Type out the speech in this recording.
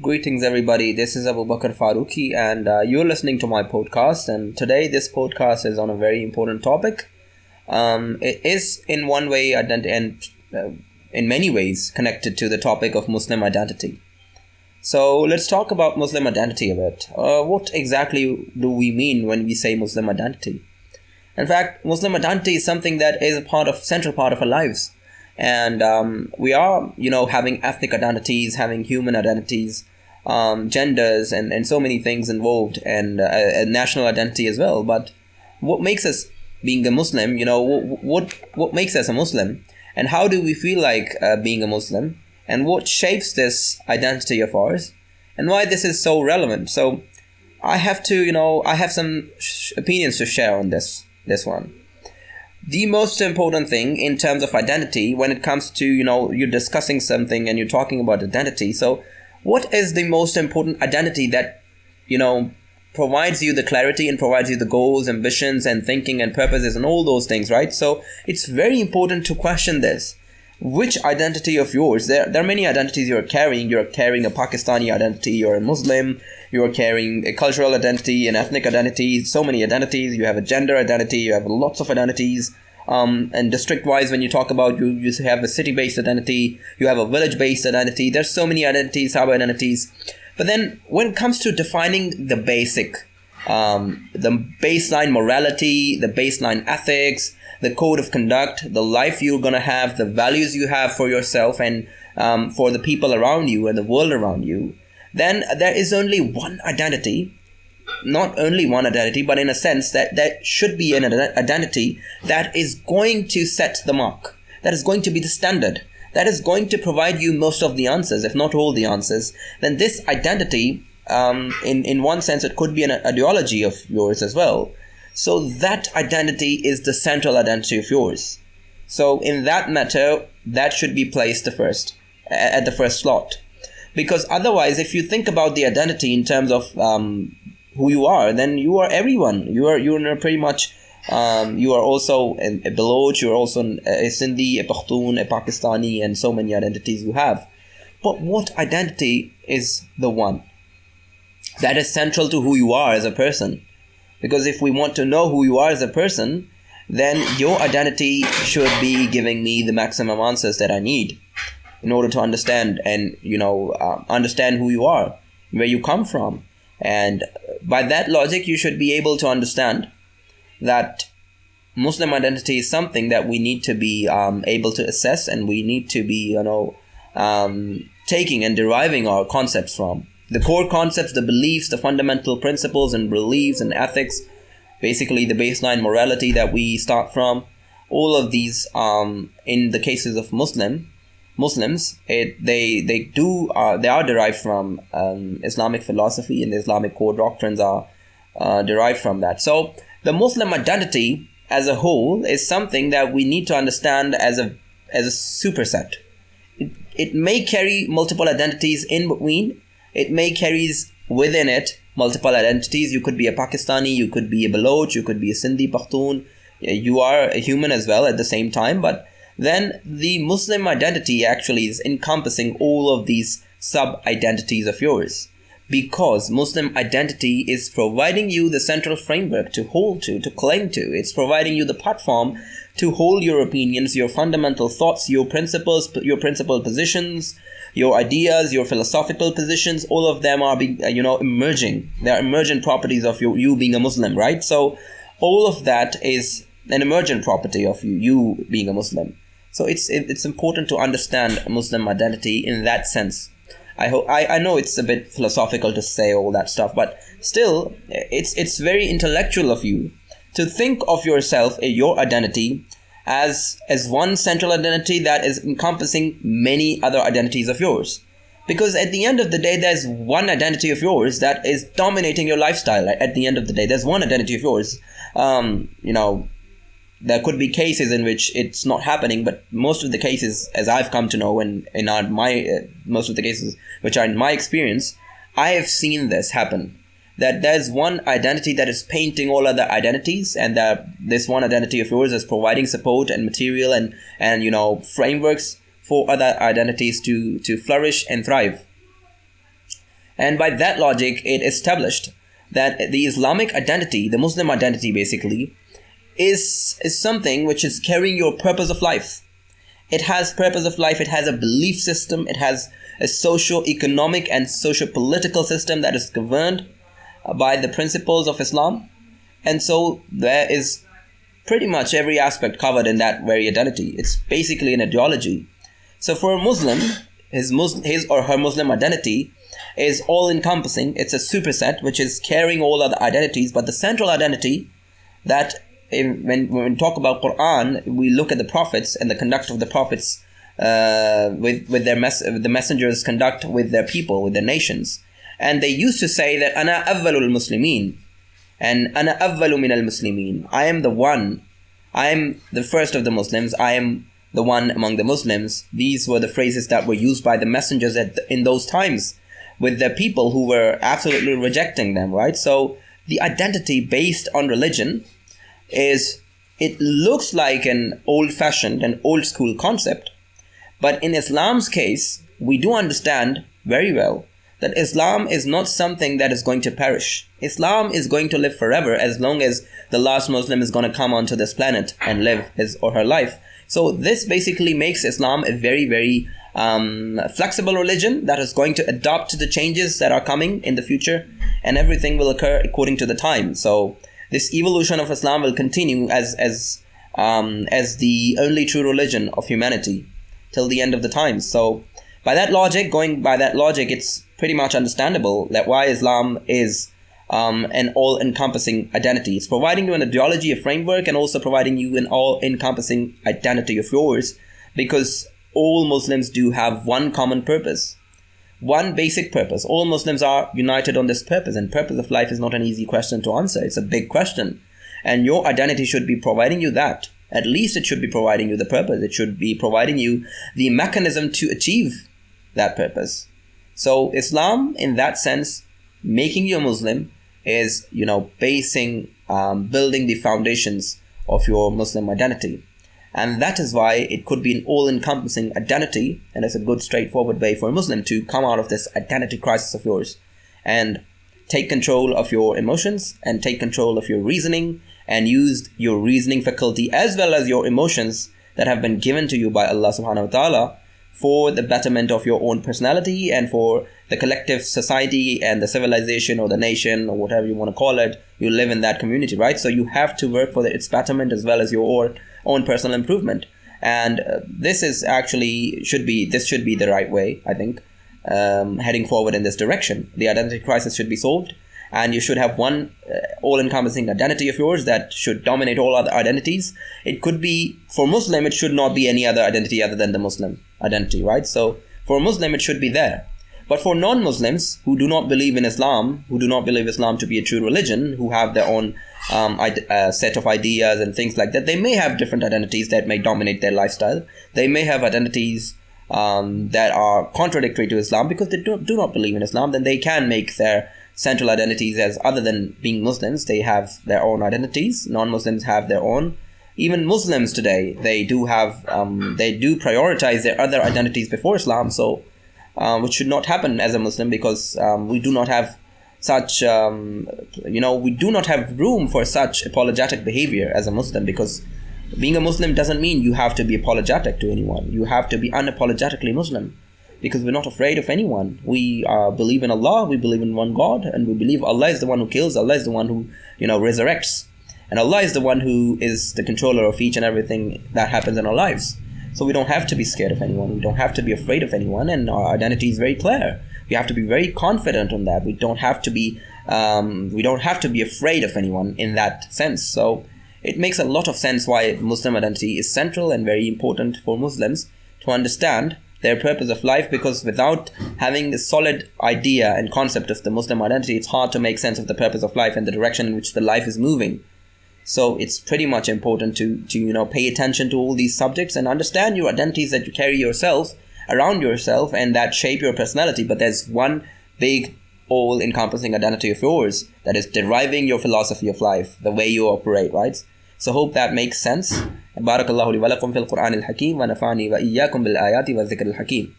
Greetings, everybody. This is Abubakar Farooqui, and you're listening to my podcast. And today, this podcast is on a very important topic. It is in one way and in many ways connected to the topic of Muslim identity. So let's talk about Muslim identity a bit. What exactly do we mean when we say Muslim identity? In fact, Muslim identity is something that is central part of our lives. And we are, having ethnic identities, having human identities, genders, and so many things involved, and a national identity as well. But what makes us being a Muslim, what makes us a Muslim? And how do we feel like being a Muslim? And what shapes this identity of ours? And why this is so relevant? So I have some opinions to share on this one. The most important thing in terms of identity when it comes to, you're discussing something and you're talking about identity. So what is the most important identity that, provides you the clarity and provides you the goals, ambitions, and thinking and purposes and all those things, right? So it's very important to question this. Which identity of yours? There are many identities you're carrying. You're carrying a Pakistani identity. You're a Muslim. You're carrying a cultural identity, an ethnic identity, so many identities. You have a gender identity. You have lots of identities. And district-wise, when you talk about, you have a city-based identity. You have a village-based identity. There's so many identities, sub-identities. But then when it comes to defining the basic, the baseline morality, the baseline ethics, the code of conduct, the life you're going to have, the values you have for yourself and for the people around you and the world around you, then there is only one identity, not only one identity, but in a sense that should be an identity that is going to set the mark, that is going to be the standard, that is going to provide you most of the answers, if not all the answers. Then this identity, in one sense, it could be an ideology of yours as well. So that identity is the central identity of yours. So in that matter, that should be placed at the first slot. Because otherwise, if you think about the identity in terms of who you are, then you are everyone. You're pretty much, you are also a Baloch, you're also a Sindhi, a Pakhtun, a Pakistani, and so many identities you have. But what identity is the one that is central to who you are as a person? Because if we want to know who you are as a person, then your identity should be giving me the maximum answers that I need in order to understand and, understand who you are, where you come from. And by that logic, you should be able to understand that Muslim identity is something that we need to be able to assess, and we need to be, taking and deriving our concepts from. The core concepts, the beliefs, the fundamental principles and beliefs and ethics, basically the baseline morality that we start from, all of these, in the cases of Muslims, they are derived from Islamic philosophy, and the Islamic core doctrines are derived from that. So the Muslim identity as a whole is something that we need to understand as a superset. It may carry multiple identities in between. It may carries within it multiple identities. You could be a Pakistani, you could be a Baloch, you could be a Sindhi, Pakhtun. You are a human as well at the same time. But then the Muslim identity actually is encompassing all of these sub-identities of yours. Because Muslim identity is providing you the central framework to hold to cling to. It's providing you the platform to hold your opinions, your fundamental thoughts, your principles, your principal positions, your ideas, your philosophical positions. All of them are being, emerging. They are emergent properties of you being a Muslim, right? So all of that is an emergent property of you being a Muslim. So it's important to understand Muslim identity in that sense. I know it's a bit philosophical to say all that stuff, but still, it's very intellectual of you to think of yourself, your identity, as one central identity that is encompassing many other identities of yours. Because at the end of the day, there's one identity of yours that is dominating your lifestyle. At the end of the day, there's one identity of yours. There could be cases in which it's not happening, but most of the cases, as I've come to know, and most of the cases which are in my experience, I have seen this happen. That there's one identity that is painting all other identities, and that this one identity of yours is providing support and material and frameworks for other identities to flourish and thrive. And by that logic, it established that the Islamic identity, the Muslim identity basically, is something which is carrying your purpose of life. It has purpose of life, it has a belief system, it has a socio-economic and socio-political system that is governed by the principles of Islam. And so there is pretty much every aspect covered in that very identity. It's basically an ideology. So for a Muslim, his or her Muslim identity is all-encompassing. It's a superset which is carrying all other identities, but the central identity that when we talk about Quran, we look at the prophets and the conduct of the prophets with the messengers' conduct with their people, with their nations. And they used to say that Ana awwalul muslimin and Ana awwalu min al muslimin. I am the one, I am the first of the Muslims, I am the one among the Muslims. These were the phrases that were used by the messengers in those times with their people who were absolutely rejecting them, right? So the identity based on religion it looks like an old-fashioned and old-school concept, but in Islam's case, we do understand very well that Islam is not something that is going to perish. Islam is going to live forever as long as the last Muslim is going to come onto this planet and live his or her life. So this basically makes Islam a very, very flexible religion that is going to adapt to the changes that are coming in the future, and everything will occur according to the time. So this evolution of Islam will continue as the only true religion of humanity till the end of the time. So by that logic, it's pretty much understandable that why Islam is an all-encompassing identity. It's providing you an ideology, a framework, and also providing you an all-encompassing identity of yours, because all Muslims do have one common purpose. One basic purpose. All Muslims are united on this purpose, and purpose of life is not an easy question to answer. It's a big question. And your identity should be providing you that. At least it should be providing you the purpose. It should be providing you the mechanism to achieve that purpose. So Islam, in that sense, making you a Muslim is, building the foundations of your Muslim identity. And that is why it could be an all-encompassing identity, and it's a good straightforward way for a Muslim to come out of this identity crisis of yours and take control of your emotions and take control of your reasoning and use your reasoning faculty as well as your emotions that have been given to you by Allah subhanahu wa ta'ala for the betterment of your own personality and for the collective society and the civilization or the nation or whatever you want to call it. You live in that community, right? So you have to work for its betterment as well as your own personal improvement. And this should be the right way, I think, heading forward in this direction. The identity crisis should be solved, and you should have one all-encompassing identity of yours that should dominate all other identities. It could be, for Muslim, it should not be any other identity other than the Muslim identity, right? So for a Muslim, it should be there. But for non-Muslims who do not believe in Islam, who do not believe Islam to be a true religion, who have their own set of ideas and things like that, they may have different identities that may dominate their lifestyle. They may have identities that are contradictory to Islam because they do not believe in Islam. Then they can make their central identities as other than being Muslims. They have their own identities. Non-Muslims have their own. Even Muslims today, they do prioritize their other identities before Islam. So, which should not happen as a Muslim, because we do not have such, we do not have room for such apologetic behavior as a Muslim, because being a Muslim doesn't mean you have to be apologetic to anyone. You have to be unapologetically Muslim, because we're not afraid of anyone. We believe in Allah, we believe in one God, and we believe Allah is the one who kills, Allah is the one who, resurrects. And Allah is the one who is the controller of each and everything that happens in our lives. So we don't have to be scared of anyone. We don't have to be afraid of anyone, and our identity is very clear. We have to be very confident on that. We don't have to be afraid of anyone in that sense. So it makes a lot of sense why Muslim identity is central and very important for Muslims to understand their purpose of life, because without having a solid idea and concept of the Muslim identity, it's hard to make sense of the purpose of life and the direction in which the life is moving. So it's pretty much important to pay attention to all these subjects and understand your identities that you carry yourself around yourself and that shape your personality. But there's one big all-encompassing identity of yours that is deriving your philosophy of life, the way you operate, right? So hope that makes sense. Barakallahu li wa lakum fil Qur'an al-Hakim wa nafa'ani wa iyyakum bil ayati wa dhikr al-Hakim.